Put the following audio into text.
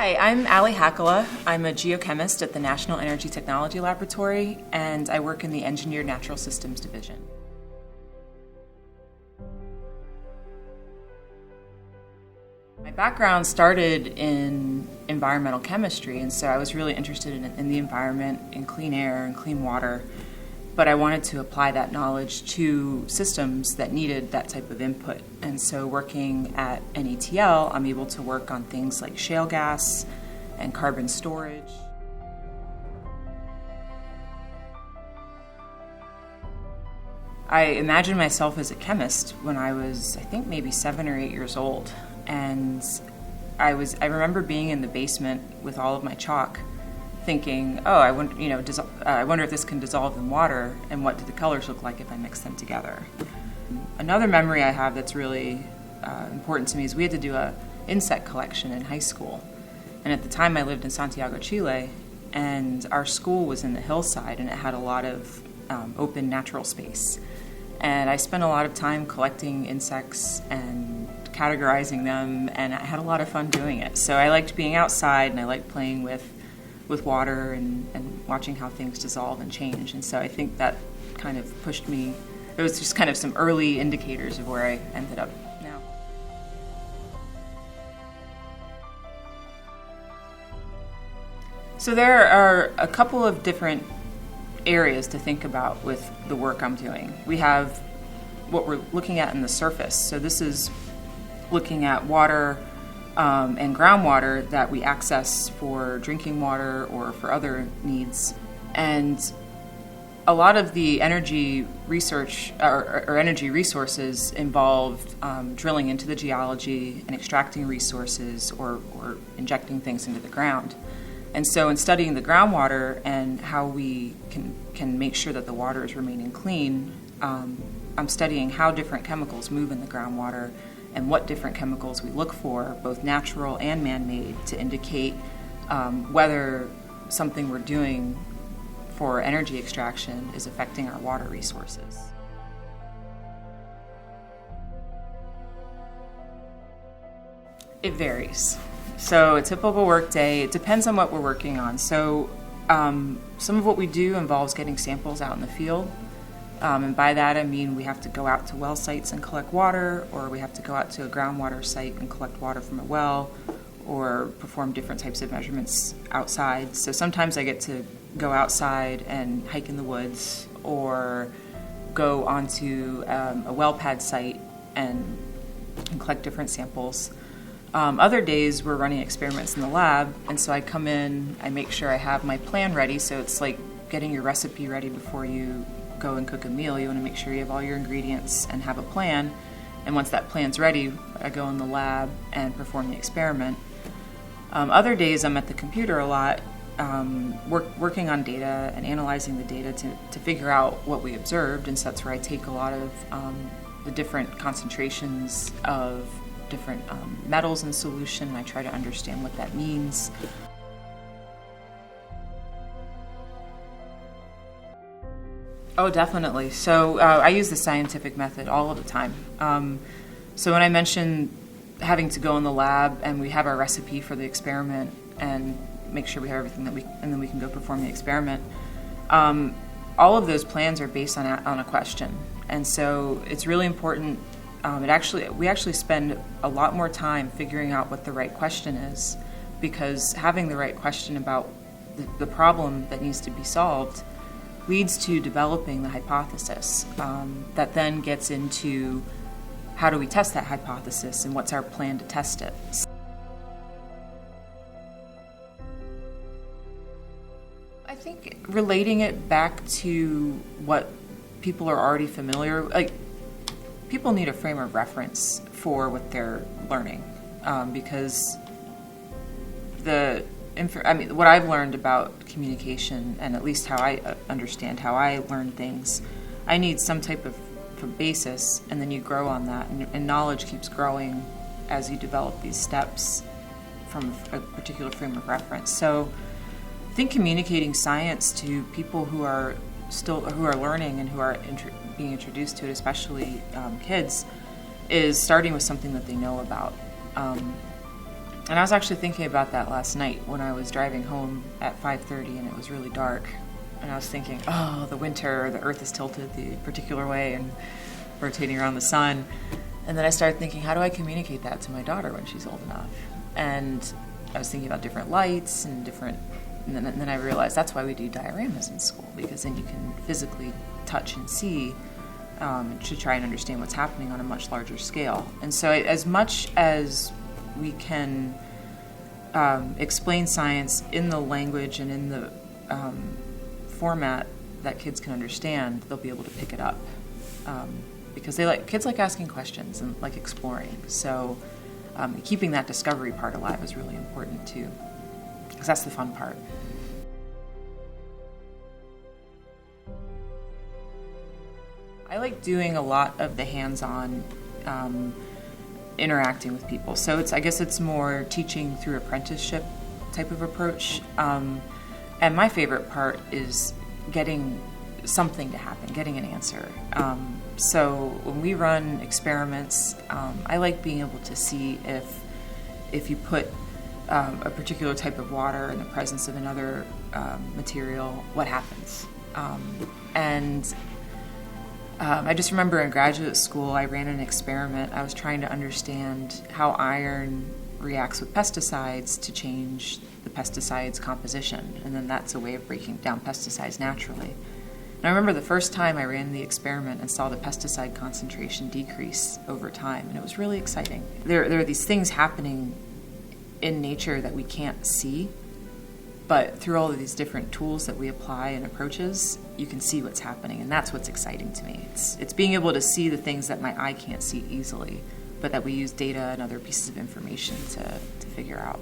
Hi, I'm Hakala. I'm a geochemist at the National Energy Technology Laboratory, and I work in the Engineered Natural Systems Division. My background started in environmental chemistry, and so I was really interested in the environment, in clean air and clean water, but I wanted to apply that knowledge to systems that needed that type of input. And so working at NETL, I'm able to work on things like shale gas and carbon storage. I imagined myself as a chemist when I was, I think, maybe 7 or 8 years old. And I remember being in the basement with all of my chalk, thinking, oh, I wonder if this can dissolve in water, and what do the colors look like if I mix them together. Another memory I have that's really important to me is we had to do an insect collection in high school. And at the time I lived in Santiago, Chile, and our school was in the hillside, and it had a lot of open natural space. And I spent a lot of time collecting insects and categorizing them, and I had a lot of fun doing it. So I liked being outside, and I liked playing with water and watching how things dissolve and change. And so I think that kind of pushed me. It was just kind of some early indicators of where I ended up now. So there are a couple of different areas to think about with the work I'm doing. We have what we're looking at in the surface. So this is looking at water and groundwater that we access for drinking water or for other needs. And a lot of the energy research or energy resources involve drilling into the geology and extracting resources or injecting things into the ground. And so in studying the groundwater and how we can make sure that the water is remaining clean, I'm studying how different chemicals move in the groundwater and what different chemicals we look for, both natural and man-made, to indicate whether something we're doing for energy extraction is affecting our water resources. It varies. So a typical work day, it depends on what we're working on. So some of what we do involves getting samples out in the field. And by that I mean we have to go out to well sites and collect water, or we have to go out to a groundwater site and collect water from a well, or perform different types of measurements outside. So sometimes I get to go outside and hike in the woods, or go onto a well pad site and collect different samples. Other days we're running experiments in the lab, and so I come in, I make sure I have my plan ready. So it's like getting your recipe ready before you go and cook a meal. You want to make sure you have all your ingredients and have a plan. And once that plan's ready, I go in the lab and perform the experiment. Other days I'm at the computer a lot, working on data and analyzing the data to figure out what we observed. And so that's where I take a lot of the different concentrations of different metals in solution, and I try to understand what that means. Oh, definitely. So I use the scientific method all of the time. So when I mentioned having to go in the lab and we have our recipe for the experiment and make sure we have everything and then we can go perform the experiment, all of those plans are based on a question. And so it's really important. We actually spend a lot more time figuring out what the right question is, because having the right question about the problem that needs to be solved leads to developing the hypothesis that then gets into how do we test that hypothesis and what's our plan to test it. I think relating it back to what people are already familiar, like people need a frame of reference for what they're learning, because what I've learned about communication, and at least how I understand how I learn things, I need some type of basis, and then you grow on that, and knowledge keeps growing as you develop these steps from a particular frame of reference. So I think communicating science to people who are learning and who are being introduced to it, especially kids, is starting with something that they know about. And I was actually thinking about that last night when I was driving home at 5:30 and it was really dark. And I was thinking, oh, the winter, the Earth is tilted the particular way and rotating around the sun. And then I started thinking, how do I communicate that to my daughter when she's old enough? And I was thinking about different lights and then I realized that's why we do dioramas in school, because then you can physically touch and see to try and understand what's happening on a much larger scale. And so as much as we can explain science in the language and in the format that kids can understand, they'll be able to pick it up. Because kids like asking questions and like exploring. So keeping that discovery part alive is really important too, because that's the fun part. I like doing a lot of the hands-on interacting with people. So I guess it's more teaching through apprenticeship type of approach. And my favorite part is getting something to happen, getting an answer. So when we run experiments, I like being able to see if you put a particular type of water in the presence of another material, what happens. I just remember in graduate school, I ran an experiment. I was trying to understand how iron reacts with pesticides to change the pesticide's composition, and then that's a way of breaking down pesticides naturally. And I remember the first time I ran the experiment and saw the pesticide concentration decrease over time, and it was really exciting. There are these things happening in nature that we can't see, but through all of these different tools that we apply and approaches, you can see what's happening, and that's what's exciting to me. It's being able to see the things that my eye can't see easily, but that we use data and other pieces of information to figure out.